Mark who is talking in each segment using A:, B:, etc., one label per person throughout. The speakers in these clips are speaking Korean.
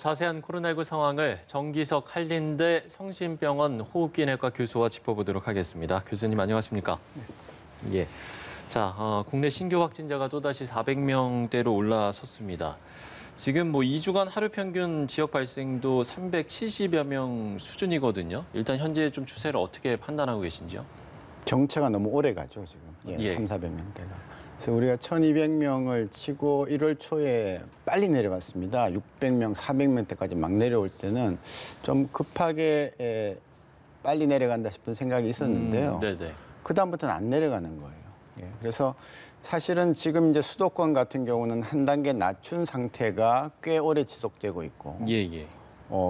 A: 자세한 코로나19 상황을 정기석 한림대 성심병원 호흡기내과 교수와 짚어보도록 하겠습니다. 교수님 안녕하십니까? 예. 자, 국내 신규 확진자가 또다시 400명대로 올라섰습니다. 지금 2주간 하루 평균 지역 발생도 370여 명 수준이거든요. 일단 현재 좀 추세를 어떻게 판단하고 계신지요?
B: 정체가 너무 오래 가죠, 지금. 예. 300~400명대가. 그래서 우리가 1200명을 치고 1월 초에 빨리 내려갔습니다. 600명, 400명대까지 막 내려올 때는 좀 급하게 빨리 내려간다 싶은 생각이 있었는데요.
A: 네네.
B: 그다음부터는 안 내려가는 거예요. 예. 그래서 사실은 지금 이제 수도권 같은 경우는 한 단계 낮춘 상태가 꽤 오래 지속되고 있고.
A: 예.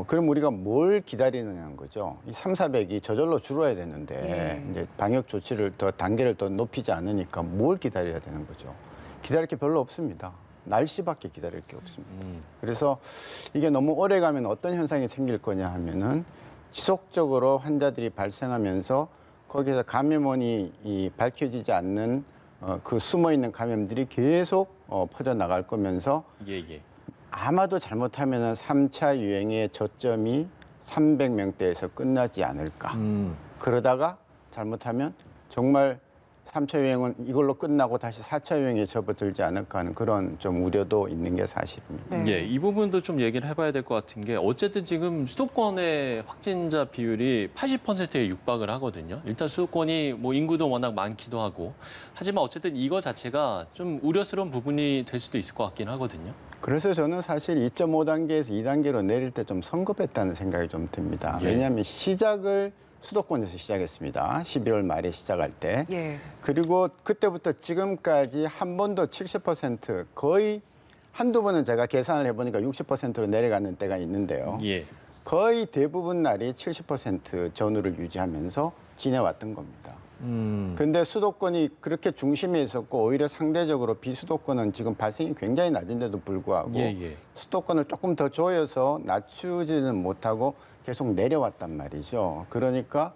B: 그럼 우리가 뭘 기다리느냐는 거죠. 이 300~400이 저절로 줄어야 되는데 이제 방역 조치를 더 단계를 더 높이지 않으니까 뭘 기다려야 되는 거죠. 기다릴 게 별로 없습니다. 날씨밖에 기다릴 게 없습니다. 그래서 이게 너무 오래 가면 어떤 현상이 생길 거냐 하면은 지속적으로 환자들이 발생하면서 거기서 감염원이 밝혀지지 않는 그 숨어 있는 감염들이 계속 퍼져 나갈 거면서 아마도 잘못하면 3차 유행의 저점이 300명대에서 끝나지 않을까. 그러다가 잘못하면 정말 3차 유행은 이걸로 끝나고 다시 4차 유행에 접어들지 않을까 하는 그런 좀 우려도 있는 게 사실입니다.
A: 네. 예, 이 부분도 좀 얘기를 해봐야 될 것 같은 게 어쨌든 지금 수도권의 확진자 비율이 80%에 육박을 하거든요. 일단 수도권이 인구도 워낙 많기도 하고 하지만 어쨌든 이거 자체가 좀 우려스러운 부분이 될 수도 있을 것 같긴 하거든요.
B: 그래서 저는 사실 2.5단계에서 2단계로 내릴 때 좀 성급했다는 생각이 좀 듭니다. 왜냐하면 시작을 수도권에서 시작했습니다. 11월 말에 시작할 때. 그리고 그때부터 지금까지 한 번도 70% 거의 한두 번은 제가 계산을 해보니까 60%로 내려가는 때가 있는데요. 거의 대부분 날이 70% 전후를 유지하면서 지내왔던 겁니다. 근데 수도권이 그렇게 중심에 있었고 오히려 상대적으로 비수도권은 지금 발생이 굉장히 낮은데도 불구하고 수도권을 조금 더 조여서 낮추지는 못하고 계속 내려왔단 말이죠. 그러니까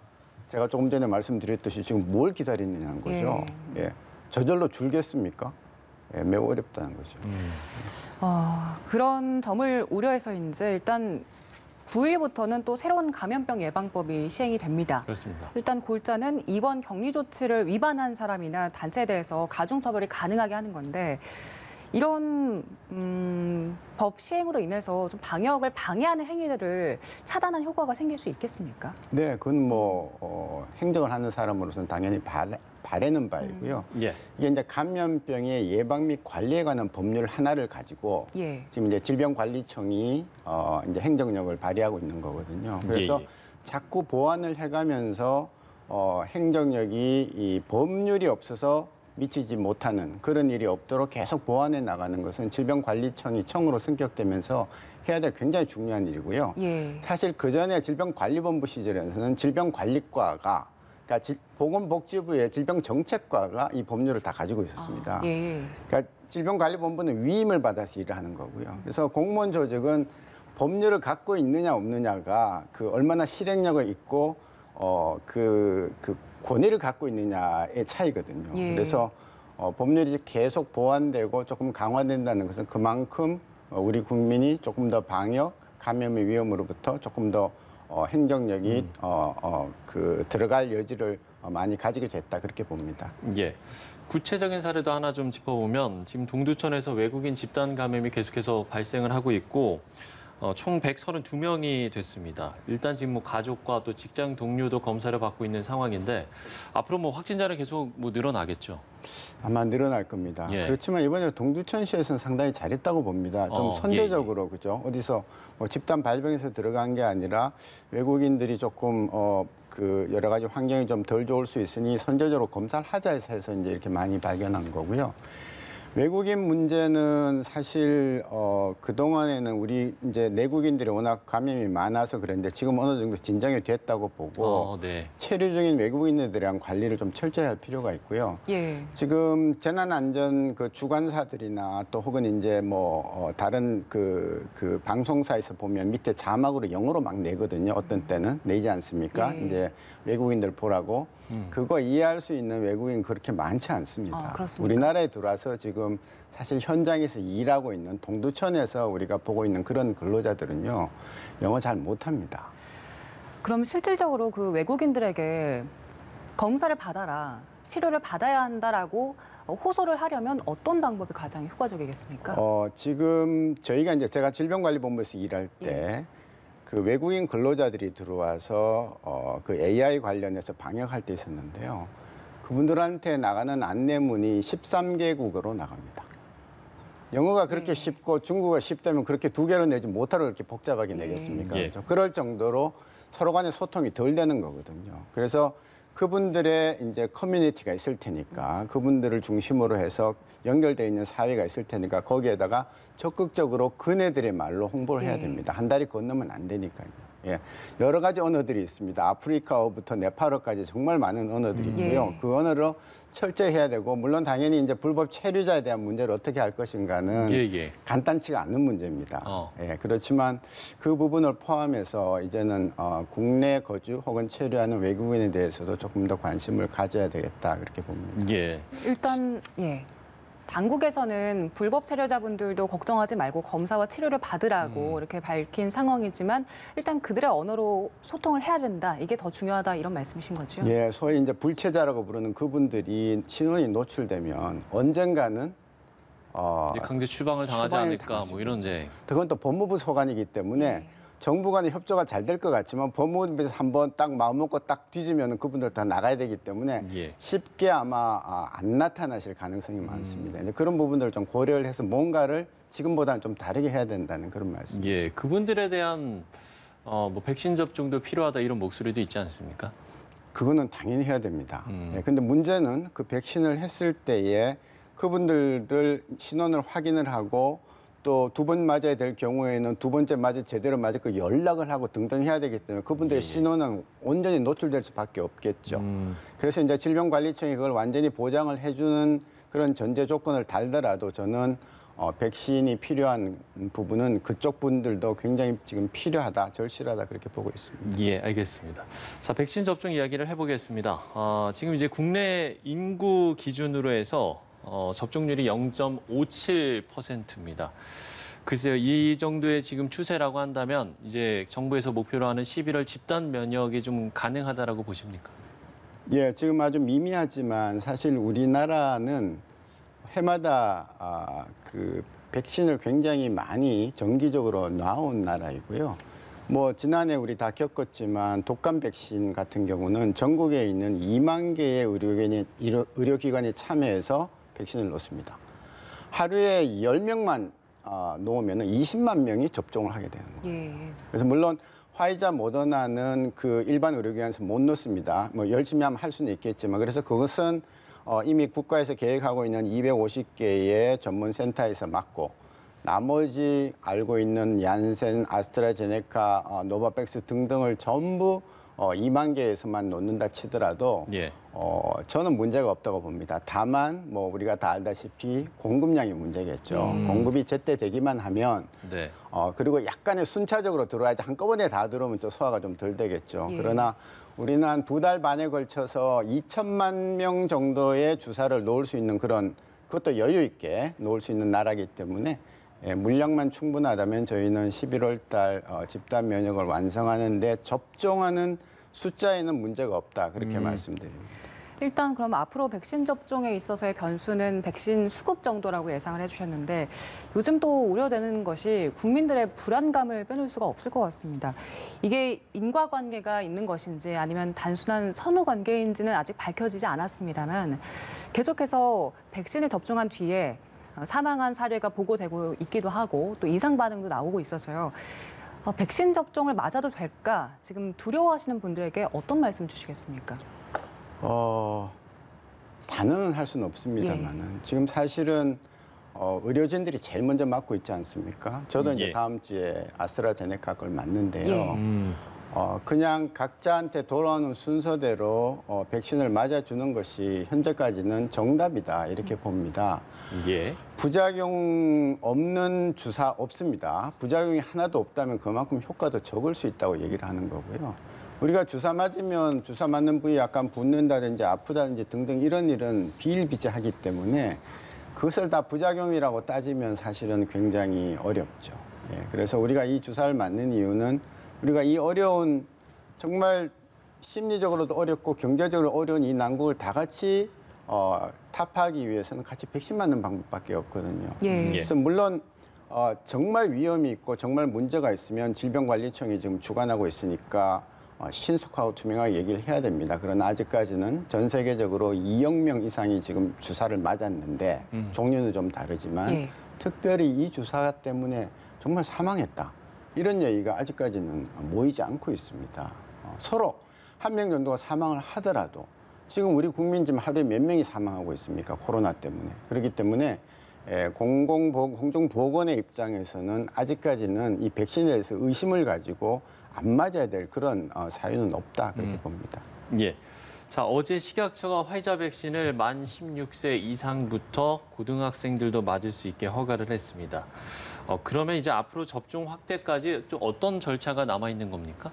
B: 제가 조금 전에 말씀드렸듯이 지금 뭘 기다리느냐는 거죠. 저절로 줄겠습니까? 매우 어렵다는 거죠.
C: 그런 점을 우려해서인지 일단 9일부터는 또 새로운 감염병 예방법이 시행이 됩니다.
A: 그렇습니다.
C: 일단 골자는 이번 격리 조치를 위반한 사람이나 단체에 대해서 가중처벌이 가능하게 하는 건데 이런 법 시행으로 인해서 좀 방역을 방해하는 행위들을 차단하는 효과가 생길 수 있겠습니까?
B: 네, 그건 행정을 하는 사람으로서는 당연히 바라는 바이고요. 이게 이제 감염병의 예방 및 관리에 관한 법률 하나를 가지고 지금 이제 질병관리청이 이제 행정력을 발휘하고 있는 거거든요. 그래서 자꾸 보완을 해가면서 행정력이 이 법률이 없어서 미치지 못하는 그런 일이 없도록 계속 보완해 나가는 것은 질병관리청이 청으로 승격되면서 해야 될 굉장히 중요한 일이고요. 사실 그전에 질병관리본부 시절에서는 질병관리과가 그러니까 보건복지부의 질병정책과가 이 법률을 다 가지고 있었습니다. 그러니까 질병관리본부는 위임을 받아서 일을 하는 거고요. 그래서 공무원 조직은 법률을 갖고 있느냐 없느냐가 얼마나 실행력을 있고 그 권위를 갖고 있느냐의 차이거든요. 그래서 법률이 계속 보완되고 조금 강화된다는 것은 그만큼 우리 국민이 조금 더 방역, 감염의 위험으로부터 조금 더 행정력이 들어갈 여지를 많이 가지게 됐다 그렇게 봅니다.
A: 구체적인 사례도 하나 좀 짚어보면 지금 동두천에서 외국인 집단 감염이 계속해서 발생을 하고 있고 총 132명이 됐습니다. 일단 지금 가족과 또 직장 동료도 검사를 받고 있는 상황인데 앞으로 확진자는 계속 늘어나겠죠?
B: 아마 늘어날 겁니다. 그렇지만 이번에 동두천시에서는 상당히 잘했다고 봅니다. 좀 선제적으로 그죠? 어디서 집단 발병해서 들어간 게 아니라 외국인들이 조금 여러 가지 환경이 좀 덜 좋을 수 있으니 선제적으로 검사를 하자 해서 이제 이렇게 많이 발견한 거고요. 외국인 문제는 사실 그동안에는 우리 이제 내국인들이 워낙 감염이 많아서 그랬는데 지금 어느 정도 진정이 됐다고 보고 체류 중인 외국인들에 대한 관리를 좀 철저히 할 필요가 있고요. 지금 재난안전 주관사들이나 또 혹은 이제 다른 그 방송사에서 보면 밑에 자막으로 영어로 막 내거든요. 어떤 때는 내지 않습니까? 이제 외국인들 보라고. 그거 이해할 수 있는 외국인 그렇게 많지 않습니다. 우리나라에 들어와서 지금 지금 사실 현장에서 일하고 있는 동두천에서 우리가 보고 있는 그런 근로자들은요, 영어 잘 못합니다.
C: 그럼 실질적으로 그 외국인들에게 검사를 받아라, 치료를 받아야 한다라고 호소를 하려면 어떤 방법이 가장 효과적이겠습니까?
B: 지금 저희가 이제 제가 질병관리본부에서 일할 때 그 외국인 근로자들이 들어와서 그 AI 관련해서 방역할 때 있었는데요. 그분들한테 나가는 안내문이 13개국어로 나갑니다. 영어가 그렇게 쉽고 중국어가 쉽다면 그렇게 두 개로 내지 못하러 그렇게 복잡하게 내겠습니까? 그렇죠? 그럴 정도로 서로 간의 소통이 덜 되는 거거든요. 그래서 그분들의 이제 커뮤니티가 있을 테니까 그분들을 중심으로 해서 연결되어 있는 사회가 있을 테니까 거기에다가 적극적으로 그네들의 말로 홍보를 해야 됩니다. 한 달이 건너면 안 되니까요. 예. 여러 가지 언어들이 있습니다. 아프리카어부터 네팔어까지 정말 많은 언어들이 있고요. 그 언어로 철저히 해야 되고, 물론 당연히 이제 불법 체류자에 대한 문제를 어떻게 할 것인가는 간단치가 않은 문제입니다. 예, 그렇지만 그 부분을 포함해서 이제는 국내 거주 혹은 체류하는 외국인에 대해서도 조금 더 관심을 가져야 되겠다, 그렇게 봅니다.
C: 일단 당국에서는 불법 체류자분들도 걱정하지 말고 검사와 치료를 받으라고 이렇게 밝힌 상황이지만 일단 그들의 언어로 소통을 해야 된다. 이게 더 중요하다 이런 말씀이신 거죠?
B: 예, 소위 이제 불체자라고 부르는 그분들이 신원이 노출되면 언젠가는
A: 강제 추방을 당하지 않을까 뭐 이런
B: 그건 또 법무부 소관이기 때문에 정부 간의 협조가 잘 될 것 같지만 법무부에서 한번 딱 마음먹고 딱 뒤지면 그분들 다 나가야 되기 때문에 쉽게 아마 안 나타나실 가능성이 많습니다. 이제 그런 부분들을 좀 고려를 해서 뭔가를 지금보다는 좀 다르게 해야 된다는 그런 말씀이죠.
A: 예, 그분들에 대한 뭐 백신 접종도 필요하다 이런 목소리도 있지 않습니까?
B: 그거는 당연히 해야 됩니다. 예, 근데 문제는 그 백신을 했을 때에 그분들을 신원을 확인을 하고 또 두 번 맞아야 될 경우에는 두 번째 제대로 맞을 거 연락을 하고 등등 해야 되기 때문에 그분들의 신원은 온전히 노출될 수밖에 없겠죠. 그래서 이제 질병관리청이 그걸 완전히 보장을 해주는 그런 전제 조건을 달더라도 저는 백신이 필요한 부분은 그쪽 분들도 굉장히 지금 필요하다, 절실하다 그렇게 보고 있습니다.
A: 예, 알겠습니다. 자, 백신 접종 이야기를 해보겠습니다. 지금 이제 국내 인구 기준으로 해서 접종률이 0.57%입니다. 글쎄요, 이 정도의 지금 추세라고 한다면 이제 정부에서 목표로 하는 11월 집단 면역이 좀 가능하다라고 보십니까?
B: 예, 지금 아주 미미하지만 사실 우리나라는 해마다 그 백신을 굉장히 많이 정기적으로 놔온 나라이고요. 뭐 지난해 우리 다 겪었지만 독감 백신 같은 경우는 전국에 있는 2만 개의 의료기관이 참여해서 백신을 놓습니다. 하루에 10명만 놓으면 20만 명이 접종을 하게 되는 거예요. 그래서 물론 화이자, 모더나는 그 일반 의료기관에서 못 놓습니다. 뭐 열심히 하면 할 수는 있겠지만, 그래서 그것은 이미 국가에서 계획하고 있는 250개의 전문 센터에서 맞고, 나머지 알고 있는 얀센, 아스트라제네카, 노바백스 등등을 전부 2만 개에서만 놓는다 치더라도 저는 문제가 없다고 봅니다. 다만 뭐 우리가 다 알다시피 공급량이 문제겠죠. 공급이 제때 되기만 하면 그리고 약간의 순차적으로 들어와야지 한꺼번에 다 들어오면 또 소화가 좀 덜 되겠죠. 그러나 우리는 한 2달 반에 걸쳐서 2천만 명 정도의 주사를 놓을 수 있는 그것도 여유 있게 놓을 수 있는 나라이기 때문에 물량만 충분하다면 저희는 11월 달 집단 면역을 완성하는 데 접종하는 숫자에는 문제가 없다, 그렇게 말씀드립니다.
C: 일단 그럼 앞으로 백신 접종에 있어서의 변수는 백신 수급 정도라고 예상을 해주셨는데 요즘 또 우려되는 것이 국민들의 불안감을 빼놓을 수가 없을 것 같습니다. 이게 인과관계가 있는 것인지 아니면 단순한 선후관계인지는 아직 밝혀지지 않았습니다만 계속해서 백신을 접종한 뒤에 사망한 사례가 보고되고 있기도 하고 또 이상 반응도 나오고 있어서요. 백신 접종을 맞아도 될까? 지금 두려워하시는 분들에게 어떤 말씀 주시겠습니까?
B: 단언은 할 수는 없습니다만은 지금 사실은 의료진들이 제일 먼저 맞고 있지 않습니까? 저도 이제 다음 주에 아스트라제네카 걸 맞는데요. 그냥 각자한테 돌아오는 순서대로 백신을 맞아주는 것이 현재까지는 정답이다, 이렇게 봅니다. 부작용 없는 주사 없습니다. 부작용이 하나도 없다면 그만큼 효과도 적을 수 있다고 얘기를 하는 거고요. 우리가 주사 맞으면 주사 맞는 부위 약간 붓는다든지 아프다든지 등등 이런 일은 비일비재하기 때문에 그것을 다 부작용이라고 따지면 사실은 굉장히 어렵죠. 예, 그래서 우리가 이 주사를 맞는 이유는 우리가 이 어려운 정말 심리적으로도 어렵고 경제적으로 어려운 이 난국을 다 같이 타파하기 위해서는 같이 백신 맞는 방법밖에 없거든요.
C: 예.
B: 그래서 물론 정말 위험이 있고 정말 문제가 있으면 질병관리청이 지금 주관하고 있으니까 신속하고 투명하게 얘기를 해야 됩니다. 그러나 아직까지는 전 세계적으로 2억 명 이상이 지금 주사를 맞았는데 종류는 좀 다르지만
C: 예.
B: 특별히 이 주사 때문에 정말 사망했다. 이런 얘기가 아직까지는 모이지 않고 있습니다. 서로 한 명 정도가 사망을 하더라도 지금 우리 국민 지금 하루에 몇 명이 사망하고 있습니까? 코로나 때문에. 그렇기 때문에 공중보건의 입장에서는 아직까지는 이 백신에 대해서 의심을 가지고 안 맞아야 될 그런 사유는 없다 그렇게 봅니다.
A: 예. 자, 어제 식약처가 화이자 백신을 만 16세 이상부터 고등학생들도 맞을 수 있게 허가를 했습니다. 그러면 이제 앞으로 접종 확대까지 또 어떤 절차가 남아 있는 겁니까?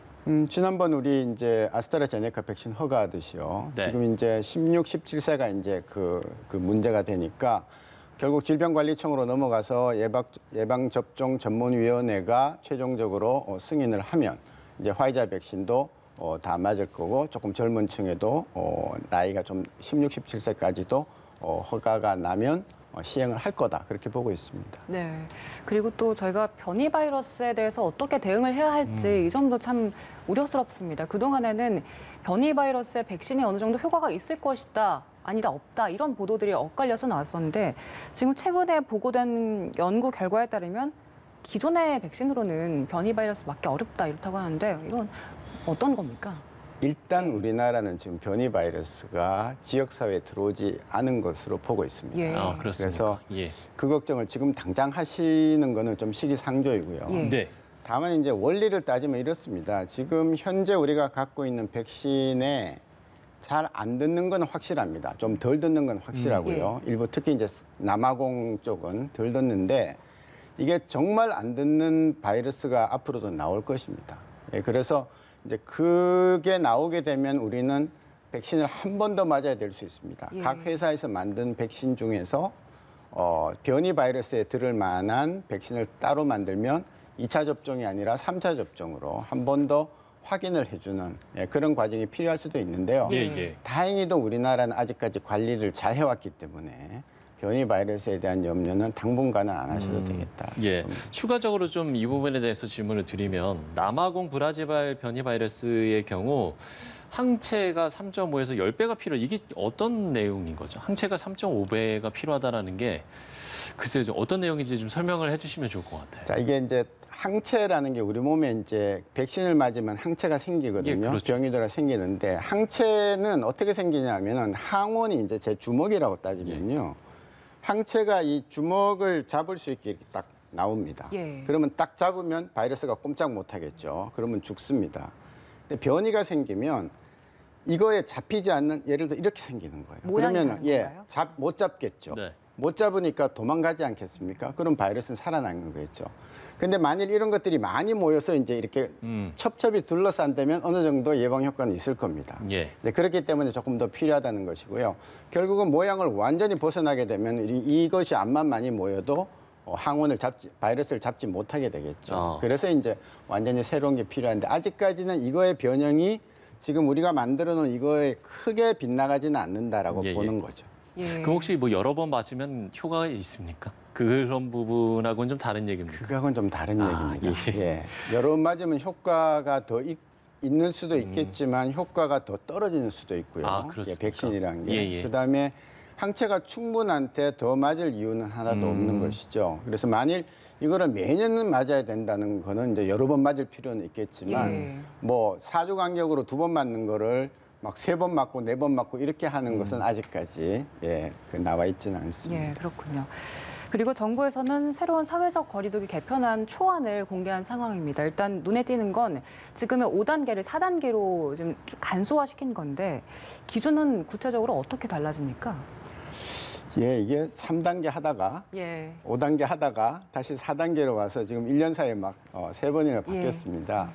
B: 지난번 우리 이제 아스트라제네카 백신 허가하듯이요.
A: 네.
B: 지금 이제 16, 17세가 이제 그 문제가 되니까 결국 질병관리청으로 넘어가서 예방접종 전문위원회가 최종적으로 승인을 하면 이제 화이자 백신도 다 맞을 거고 조금 젊은 층에도 나이가 좀 16, 17세까지도 허가가 나면 시행을 할 거다 그렇게 보고 있습니다.
C: 네. 그리고 또 저희가 변이 바이러스에 대해서 어떻게 대응을 해야 할지 이 점도 참 우려스럽습니다. 그동안에는 변이 바이러스의 백신이 어느 정도 효과가 있을 것이다. 아니다, 없다. 이런 보도들이 엇갈려서 나왔었는데 지금 최근에 보고된 연구 결과에 따르면 기존의 백신으로는 변이 바이러스 맞기 어렵다 이렇다고 하는데 이건 어떤 겁니까?
B: 일단 우리나라는 지금 변이 바이러스가 지역사회에 들어오지 않은 것으로 보고 있습니다.
C: 예.
A: 그렇습니까?
B: 그래서
A: 예.
B: 그 걱정을 지금 당장 하시는 거는 좀 시기상조이고요.
C: 예.
A: 네.
B: 다만 이제 원리를 따지면 이렇습니다. 지금 현재 우리가 갖고 있는 백신에 잘 안 듣는 건 확실합니다. 좀 덜 듣는 건 확실하고요. 일부 특히 이제 남아공 쪽은 덜 듣는데 이게 정말 안 듣는 바이러스가 앞으로도 나올 것입니다. 예, 그래서 이제 그게 나오게 되면 우리는 백신을 한 번 더 맞아야 될 수 있습니다.
C: 예.
B: 각 회사에서 만든 백신 중에서 변이 바이러스에 들을 만한 백신을 따로 만들면 2차 접종이 아니라 3차 접종으로 한 번 더 확인을 해주는 그런 과정이 필요할 수도 있는데요.
A: 예.
B: 다행히도 우리나라는 아직까지 관리를 잘 해왔기 때문에 변이 바이러스에 대한 염려는 당분간은 안 하셔도 되겠다.
A: 예. 추가적으로 좀 이 부분에 대해서 질문을 드리면 남아공 브라질발 변이 바이러스의 경우 항체가 3.5에서 10배가 필요. 이게 어떤 내용인 거죠? 항체가 3.5배가 필요하다라는 게 글쎄요, 좀 어떤 내용인지 좀 설명을 해주시면 좋을 것 같아요.
B: 자, 이게 이제 항체라는 게 우리 몸에 이제 백신을 맞으면 항체가 생기거든요.
A: 예, 그렇죠.
B: 병이 들어 생기는데 항체는 어떻게 생기냐면은 항원이 이제 제 주먹이라고 따지면요. 항체가 이 주먹을 잡을 수 있게 이렇게 딱 나옵니다.
C: 예.
B: 그러면 딱 잡으면 바이러스가 꼼짝 못 하겠죠. 그러면 죽습니다. 근데 변이가 생기면 이거에 잡히지 않는 예를 들어 이렇게 생기는 거예요.
C: 모양이
B: 그러면
C: 다른 건가요?
B: 못 잡겠죠.
A: 네.
B: 못 잡으니까 도망가지 않겠습니까? 그럼 바이러스는 살아나는 거겠죠. 근데 만일 이런 것들이 많이 모여서 이제 이렇게 첩첩이 둘러싼다면 어느 정도 예방 효과는 있을 겁니다.
A: 예.
B: 네, 그렇기 때문에 조금 더 필요하다는 것이고요. 결국은 모양을 완전히 벗어나게 되면 이것이 암만 많이 모여도 바이러스를 잡지 못하게 되겠죠. 그래서 이제 완전히 새로운 게 필요한데 아직까지는 이거의 변형이 지금 우리가 만들어 놓은 이거에 크게 빗나가지는 않는다라고 보는 거죠.
C: 예.
A: 그럼 혹시 뭐 여러 번 맞으면 효과가 있습니까? 그런 부분하고는 좀 다른 얘기입니다.
B: 그거하고는 좀 다른 얘기입니다. 예. 여러 번 맞으면 효과가 더 있는 수도 있겠지만 효과가 더 떨어지는 수도 있고요.
A: 그렇습니까?
B: 백신이라는 게.
A: 예.
B: 그다음에 항체가 충분한테 더 맞을 이유는 하나도 없는 것이죠. 그래서 만일 이거를 매년 맞아야 된다는 거는 이제 여러 번 맞을 필요는 있겠지만 뭐 4주 간격으로 2번 맞는 거를 막 3번 맞고 4번 맞고 이렇게 하는 것은 아직까지 나와 있지는 않습니다.
C: 예, 그렇군요. 그리고 정부에서는 새로운 사회적 거리두기 개편안 초안을 공개한 상황입니다. 일단 눈에 띄는 건 지금의 5단계를 4단계로 좀 간소화시킨 건데 기준은 구체적으로 어떻게 달라집니까?
B: 예, 이게 3단계 하다가 5단계 하다가 다시 4단계로 와서 지금 1년 사이에 막 3번이나 바뀌었습니다.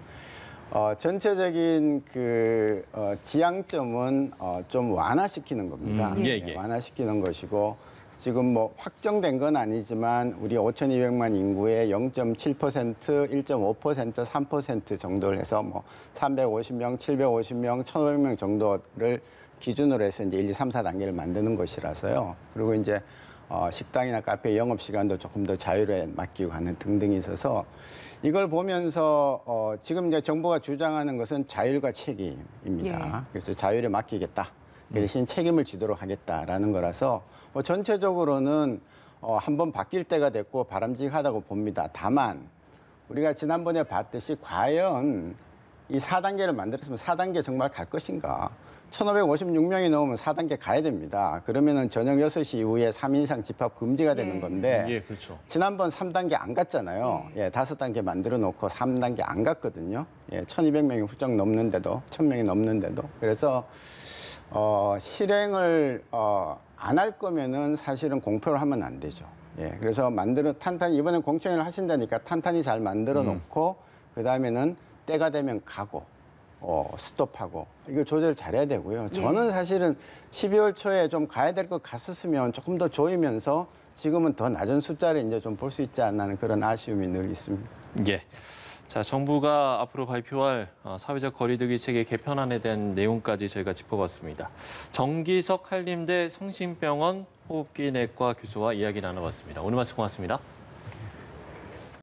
B: 전체적인 그 지향점은 좀 완화시키는 겁니다. 완화시키는 것이고 지금 뭐 확정된 건 아니지만 우리 5,200만 인구의 0.7%, 1.5%, 3% 정도를 해서 뭐 350명, 750명, 1,500명 정도를 기준으로 해서 이제 1, 2, 3, 4단계를 만드는 것이라서요. 그리고 이제 식당이나 카페 영업 시간도 조금 더 자유로에 맡기고 하는 등등이 있어서 이걸 보면서 지금 이제 정부가 주장하는 것은 자율과 책임입니다. 그래서 자율에 맡기겠다. 대신 책임을 지도록 하겠다라는 거라서 전체적으로는 한번 바뀔 때가 됐고 바람직하다고 봅니다. 다만 우리가 지난번에 봤듯이 과연 이 4단계를 만들었으면 4단계 정말 갈 것인가? 1,556명이 넘으면 4단계 가야 됩니다. 그러면은 저녁 6시 이후에 3인 이상 집합 금지가 되는 건데
A: 그렇죠.
B: 지난번 3단계 안 갔잖아요. 5단계 만들어 놓고 3단계 안 갔거든요. 1,200명이 훌쩍 넘는데도 1,000명이 넘는데도 그래서 실행을 안 할 거면은 사실은 공표를 하면 안 되죠. 그래서 탄탄히 이번엔 공청회를 하신다니까 탄탄히 잘 만들어 놓고 그 다음에는 때가 되면 가고 스톱하고 이거 조절 잘해야 되고요. 저는 사실은 12월 초에 좀 가야 될 것 같았으면 조금 더 조이면서 지금은 더 낮은 숫자를 이제 좀 볼 수 있지 않나 하는 그런 아쉬움이 늘 있습니다.
A: 예. 자, 정부가 앞으로 발표할 사회적 거리두기 체계 개편안에 대한 내용까지 저희가 짚어봤습니다. 정기석 한림대 성심병원 호흡기내과 교수와 이야기 나눠봤습니다. 오늘 말씀 고맙습니다.